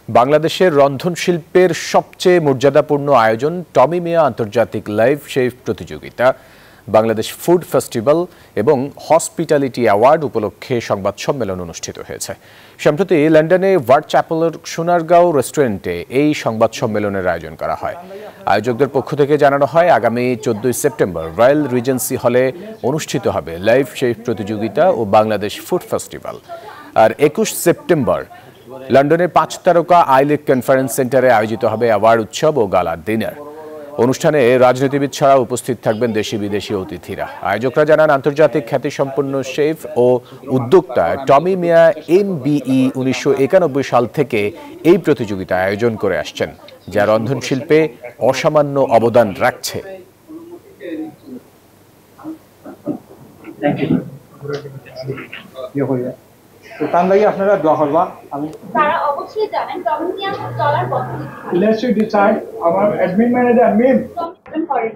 বাংলাদেশের রন্ধনশিল্পের সবচেয়ে মর্যাদাপূর্ণ আয়োজন টমি মিয়া আন্তর্জাতিক লাইভ শেফ প্রতিযোগিতা, বাংলাদেশ ফুড ফেস্টিভ্যাল এবং হসপিটালিটি অ্যাওয়ার্ড উপলক্ষে সংবাদ সম্মেলন অনুষ্ঠিত হয়েছে। সম্প্রতি লন্ডনে ওয়ার্ড চ্যাপেলের সোনারগাঁও রেস্টুরেন্টে এই সংবাদ সম্মেলনের আয়োজন করা হয়। আয়োজকদের পক্ষ থেকে জানানো হয়, আগামী 14 সেপ্টেম্বর রয়্যাল রিজেন্সি হলে অনুষ্ঠিত হবে লাইভ শেফ প্রতিযোগিতা ও বাংলাদেশ ফুড ফেস্টিভ্যাল। আর 21 সেপ্টেম্বর লন্ডনের 5 তারকা আইলেক কনফারেন্স সেন্টারে আয়োজিত হবে অ্যাওয়ার্ড উৎসব ও গালা ডিনার। অনুষ্ঠানে রাজনীতিবিদ ছাড়া উপস্থিত থাকবেন দেশি বিদেশি অতিথিরা। আয়োজকরা জানান, আন্তর্জাতিক খ্যাতিসম্পন্ন শেফ ও উদ্যোক্তা টমি মিয়া MBE 1991 সাল থেকে এই প্রতিযোগিতা আয়োজন করে আসছেন, যা রন্ধনশিল্পে অসামান্য অবদান রাখছে। তো তার লাগি আপনারা দোয়া করবা। আমি তারা অবশ্যই জানেন টমি মিয়া চলার পথে লেটস ডিসাইড আমার অ্যাডমিন ম্যানেজার মিম করেন